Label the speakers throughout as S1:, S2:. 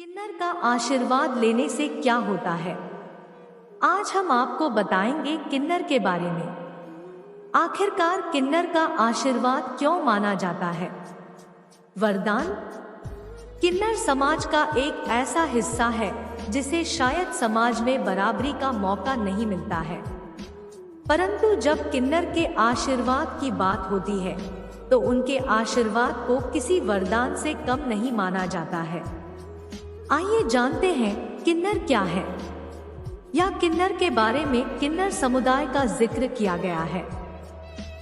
S1: किन्नर का आशीर्वाद लेने से क्या होता है? आज हम आपको बताएंगे किन्नर के बारे में। आखिरकार किन्नर का आशीर्वाद क्यों माना जाता है? वरदान। किन्नर समाज का एक ऐसा हिस्सा है जिसे शायद समाज में बराबरी का मौका नहीं मिलता है, परंतु जब किन्नर के आशीर्वाद की बात होती है तो उनके आशीर्वाद को किसी वरदान से कम नहीं माना जाता है। आइए जानते हैं किन्नर क्या है, या किन्नर के बारे में किन्नर समुदाय का जिक्र किया गया है।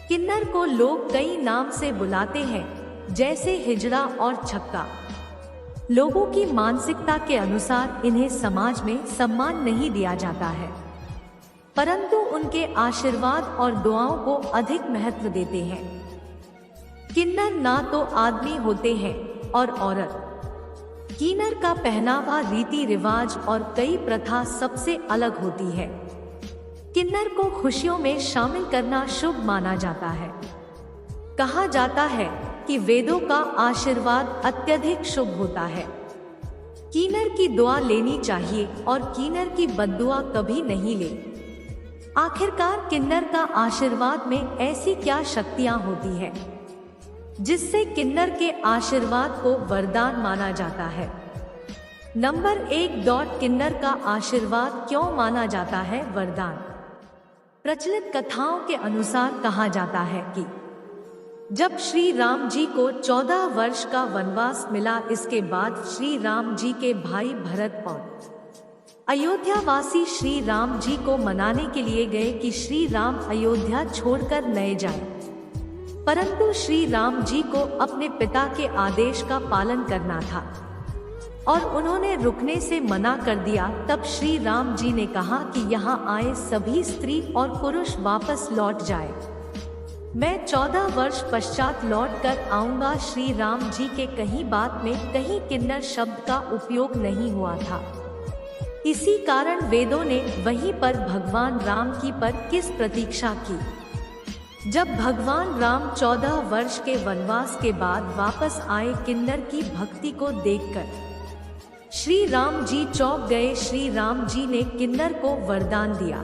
S1: किन्नर को लोग कई नाम से बुलाते हैं, जैसे हिजड़ा और छक्का। लोगों की मानसिकता के अनुसार इन्हें समाज में सम्मान नहीं दिया जाता है, परंतु उनके आशीर्वाद और दुआओं को अधिक महत्व देते हैं। किन्नर ना तो आदमी होते हैं और औरत। किन्नर का पहनावा, रीति रिवाज और कई प्रथा सबसे अलग होती है। किन्नर को खुशियों में शामिल करना शुभ माना जाता है। कहा जाता है कि वेदों का आशीर्वाद अत्यधिक शुभ होता है। किन्नर की दुआ लेनी चाहिए और किन्नर की बद्दुआ कभी नहीं ले। आखिरकार किन्नर का आशीर्वाद में ऐसी क्या शक्तियां होती है जिससे किन्नर के आशीर्वाद को वरदान माना जाता है? नंबर 1। किन्नर का आशीर्वाद क्यों माना जाता है वरदान? प्रचलित कथाओं के अनुसार कहा जाता है कि जब श्री राम जी को 14 वर्ष का वनवास मिला, इसके बाद श्री राम जी के भाई भरत और अयोध्यावासी श्री राम जी को मनाने के लिए गए कि श्री राम अयोध्या छोड़कर न जाएं। परंतु श्री राम जी को अपने पिता के आदेश का पालन करना था और उन्होंने रुकने से मना कर दिया। तब श्री राम जी ने कहा कि यहाँ आए सभी स्त्री और पुरुष वापस लौट जाए, मैं 14 वर्ष पश्चात लौट कर आऊंगा। श्री राम जी के कहीं बात में कहीं किन्नर शब्द का उपयोग नहीं हुआ था। इसी कारण वेदों ने वहीं पर भगवान राम की पर किस प्रतीक्षा की। जब भगवान राम 14 वर्ष के वनवास के बाद वापस आए, किन्नर की भक्ति को देखकर श्री राम जी चौंक गए। श्री राम जी ने किन्नर को वरदान दिया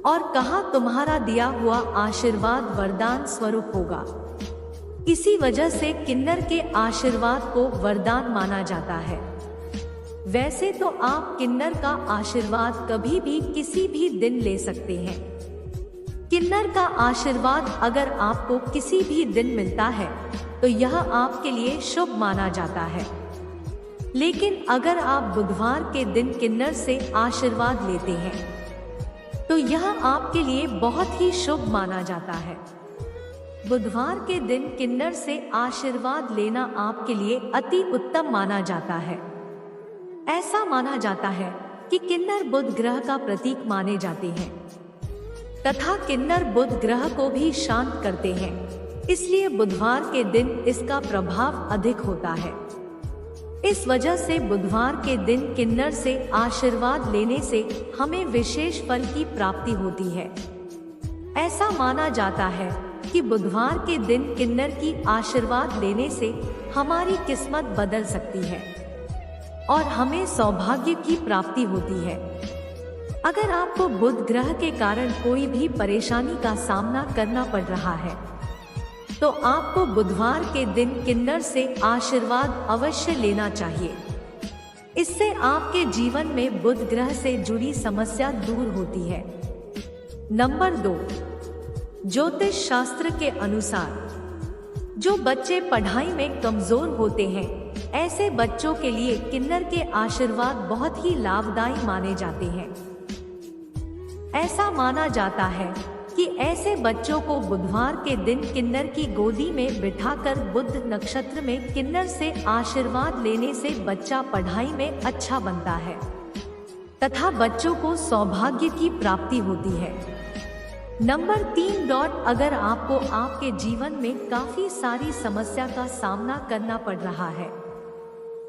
S1: और कहा, तुम्हारा दिया हुआ आशीर्वाद वरदान स्वरूप होगा। इसी वजह से किन्नर के आशीर्वाद को वरदान माना जाता है। वैसे तो आप किन्नर का आशीर्वाद कभी भी किसी भी दिन ले सकते हैं। किन्नर का आशीर्वाद अगर आपको किसी भी दिन मिलता है तो यह आपके लिए शुभ माना जाता है, लेकिन अगर आप बुधवार के दिन किन्नर से आशीर्वाद लेते हैं तो यह आपके लिए बहुत ही शुभ माना जाता है। बुधवार के दिन किन्नर से आशीर्वाद लेना आपके लिए अति उत्तम माना जाता है। ऐसा माना जाता है कि किन्नर बुध ग्रह का प्रतीक माने जाते हैं तथा किन्नर बुध ग्रह को भी शांत करते हैं, इसलिए बुधवार के दिन इसका प्रभाव अधिक होता है। इस वजह से बुधवार के दिन किन्नर से आशीर्वाद लेने से हमें विशेष फल की प्राप्ति होती है। ऐसा माना जाता है कि बुधवार के दिन किन्नर की आशीर्वाद लेने से हमारी किस्मत बदल सकती है और हमें सौभाग्य की प्राप्ति होती है। अगर आपको बुध ग्रह के कारण कोई भी परेशानी का सामना करना पड़ रहा है तो आपको बुधवार के दिन किन्नर से आशीर्वाद अवश्य लेना चाहिए। इससे आपके जीवन में बुध ग्रह से जुड़ी समस्या दूर होती है। नंबर 2। ज्योतिष शास्त्र के अनुसार जो बच्चे पढ़ाई में कमजोर होते हैं, ऐसे बच्चों के लिए किन्नर के आशीर्वाद बहुत ही लाभदायी माने जाते हैं। ऐसा माना जाता है कि ऐसे बच्चों को बुधवार के दिन किन्नर की गोदी में बिठाकर बुध नक्षत्र में किन्नर से आशीर्वाद लेने से बच्चा पढ़ाई में अच्छा बनता है तथा बच्चों को सौभाग्य की प्राप्ति होती है। नंबर 3। अगर आपको आपके जीवन में काफी सारी समस्या का सामना करना पड़ रहा है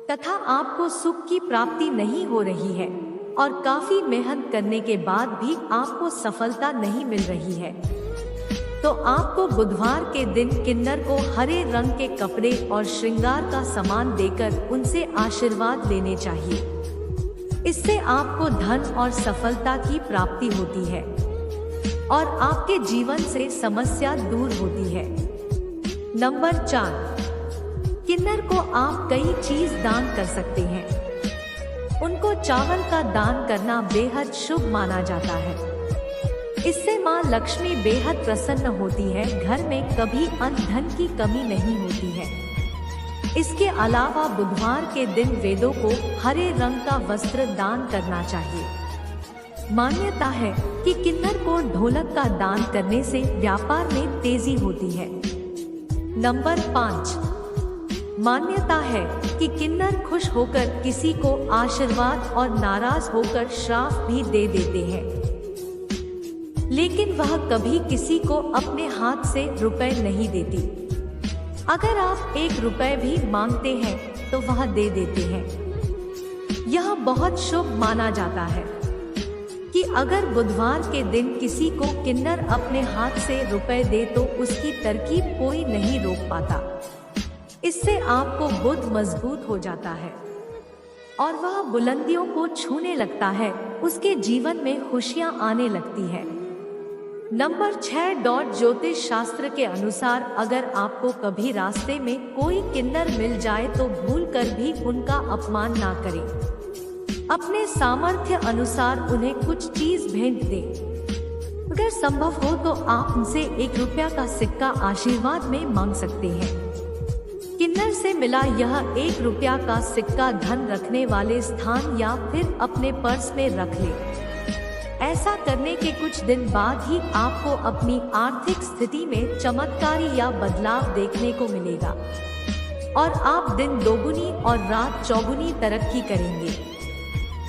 S1: तथा आपको सुख की प्राप्ति नहीं हो रही है और काफी मेहनत करने के बाद भी आपको सफलता नहीं मिल रही है, तो आपको बुधवार के दिन किन्नर को हरे रंग के कपड़े और श्रृंगार का सामान देकर उनसे आशीर्वाद लेने चाहिए। इससे आपको धन और सफलता की प्राप्ति होती है और आपके जीवन से समस्या दूर होती है। नंबर 4, किन्नर को आप कई चीज दान कर सकते हैं। उनको चावल का दान करना बेहद शुभ माना जाता है। इससे मां लक्ष्मी बेहद प्रसन्न होती है, घर में कभी अन्न धन की कमी नहीं होती है। इसके अलावा बुधवार के दिन वेदों को हरे रंग का वस्त्र दान करना चाहिए। मान्यता है कि किन्नर को ढोलक का दान करने से व्यापार में तेजी होती है। नंबर 5, मान्यता है कि किन्नर खुश होकर किसी को आशीर्वाद और नाराज होकर श्राप भी दे देते हैं, लेकिन वह कभी किसी को अपने हाथ से रुपए नहीं देती। अगर आप 1 रुपए भी मांगते हैं तो वह दे देते हैं। यह बहुत शुभ माना जाता है कि अगर बुधवार के दिन किसी को किन्नर अपने हाथ से रुपए दे तो उसकी तरकीब कोई नहीं रोक पाता। इससे आपको बुद्ध मजबूत हो जाता है और वह बुलंदियों को छूने लगता है, उसके जीवन में खुशियां आने लगती है। नंबर 6, ज्योतिष शास्त्र के अनुसार अगर आपको कभी रास्ते में कोई किन्नर मिल जाए तो भूलकर भी उनका अपमान ना करें। अपने सामर्थ्य अनुसार उन्हें कुछ चीज भेंट दें। अगर संभव हो तो आप उनसे 1 रुपया का सिक्का आशीर्वाद में मांग सकते हैं। किन्नर से मिला यह 1 रुपया का सिक्का धन रखने वाले स्थान या फिर अपने पर्स में रख ले। ऐसा करने के कुछ दिन बाद ही आपको अपनी आर्थिक स्थिति में चमत्कारी या बदलाव देखने को मिलेगा और आप दिन दोगुनी और रात चौगुनी तरक्की करेंगे।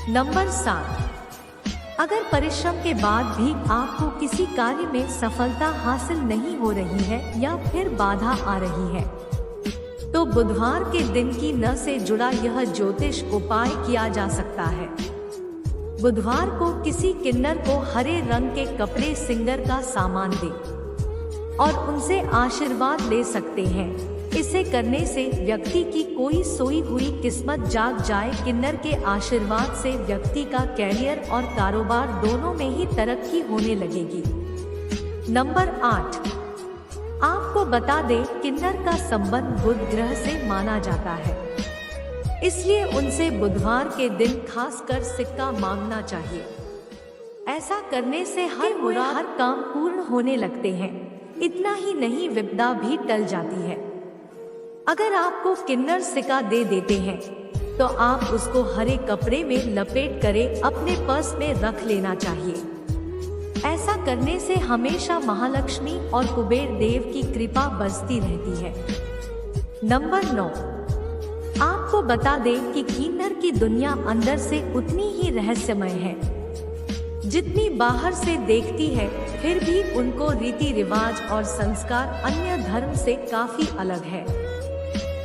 S1: नंबर 7, अगर परिश्रम के बाद भी आपको किसी कार्य में सफलता हासिल नहीं हो रही है या फिर बाधा आ रही है तो बुधवार के दिन की न से जुड़ा यह ज्योतिष उपाय किया जा सकता है। बुधवार को किसी किन्नर को हरे रंग के कपड़े सिंगर का सामान दे और उनसे आशीर्वाद ले सकते हैं। इसे करने से व्यक्ति की कोई सोई हुई किस्मत जाग जाए। किन्नर के आशीर्वाद से व्यक्ति का कैरियर और कारोबार दोनों में ही तरक्की होने लगेगी। नंबर 8, आपको बता दें किन्नर का संबंध बुध ग्रह से माना जाता है, इसलिए उनसे बुधवार के दिन खासकर सिक्का मांगना चाहिए। ऐसा करने से हर काम पूर्ण होने लगते हैं। इतना ही नहीं, विपदा भी टल जाती है। अगर आपको किन्नर सिक्का दे देते हैं तो आप उसको हरे कपड़े में लपेट कर अपने पर्स में रख लेना चाहिए। ऐसा करने से हमेशा महालक्ष्मी और कुबेर देव की कृपा बरसती रहती है। नंबर 9, आपको बता दें कि किन्नर की दुनिया अंदर से उतनी ही रहस्यमय है जितनी बाहर से देखती है। फिर भी उनको रीति रिवाज और संस्कार अन्य धर्म से काफी अलग है।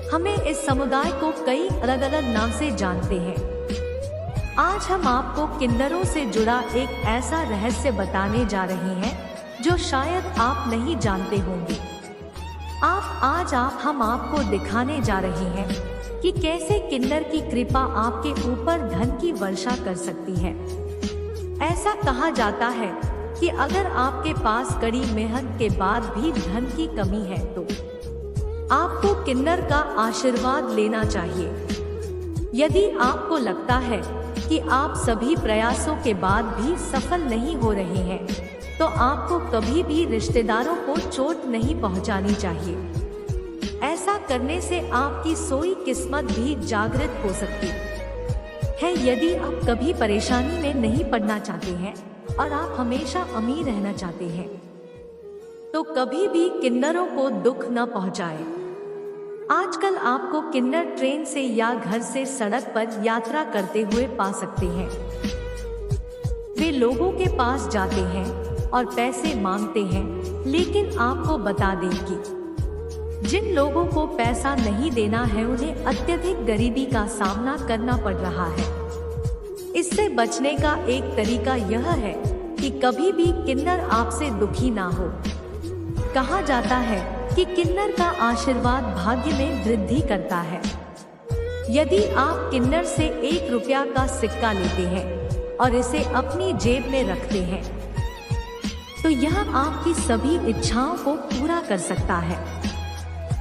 S1: हमें इस समुदाय को कई अलग अलग नाम से जानते हैं। आज हम आपको किन्नरों से जुड़ा एक ऐसा रहस्य बताने जा रहे हैं जो शायद आप नहीं जानते होंगे। हम आपको दिखाने जा रहे हैं कि कैसे किन्नर की कृपा आपके ऊपर धन की वर्षा कर सकती है। ऐसा कहा जाता है कि अगर आपके पास कड़ी मेहनत के बाद भी धन की कमी है तो आपको किन्नर का आशीर्वाद लेना चाहिए। यदि आपको लगता है कि आप सभी प्रयासों के बाद भी सफल नहीं हो रहे हैं तो आपको कभी भी रिश्तेदारों को चोट नहीं पहुंचानी चाहिए। ऐसा करने से आपकी सोई किस्मत भी जागृत हो सकती है। यदि आप कभी परेशानी में नहीं पड़ना चाहते हैं और आप हमेशा अमीर रहना चाहते हैं तो कभी भी किन्नरों को दुख न पहुंचाएं। आजकल आपको किन्नर ट्रेन से या घर से सड़क पर यात्रा करते हुए पा सकते हैं। वे लोगों के पास जाते हैं और पैसे मांगते हैं, लेकिन आपको बता दें कि जिन लोगों को पैसा नहीं देना है उन्हें अत्यधिक गरीबी का सामना करना पड़ रहा है। इससे बचने का एक तरीका यह है कि कभी भी किन्नर आपसे दुखी ना हो। कहा जाता है कि किन्नर का आशीर्वाद भाग्य में वृद्धि करता है। यदि आप किन्नर से 1 रुपया का सिक्का लेते हैं और इसे अपनी जेब में रखते हैं तो यह आपकी सभी इच्छाओं को पूरा कर सकता है।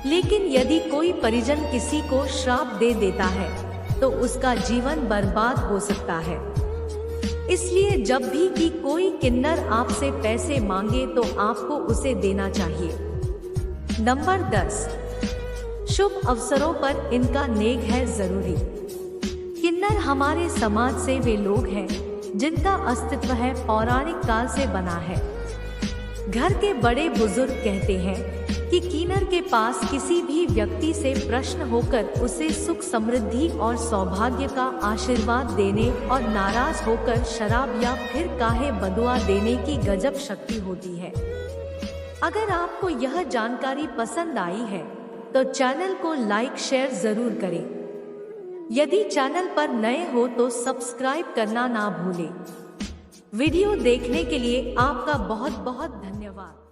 S1: लेकिन यदि कोई परिजन किसी को श्राप दे देता है तो उसका जीवन बर्बाद हो सकता है। इसलिए जब भी कि कोई किन्नर आपसे पैसे मांगे तो आपको उसे देना चाहिए। नंबर 10, शुभ अवसरों पर इनका नेग है जरूरी। किन्नर हमारे समाज से वे लोग हैं जिनका अस्तित्व है पौराणिक काल से बना है। घर के बड़े बुजुर्ग कहते हैं कि किन्नर के पास किसी भी व्यक्ति से प्रश्न होकर उसे सुख समृद्धि और सौभाग्य का आशीर्वाद देने और नाराज होकर शराब या फिर काहे बदुआ देने की गजब शक्ति होती है। अगर आपको यह जानकारी पसंद आई है तो चैनल को लाइक शेयर जरूर करें। यदि चैनल पर नए हो तो सब्सक्राइब करना ना भूलें। वीडियो देखने के लिए आपका बहुत बहुत धन्यवाद।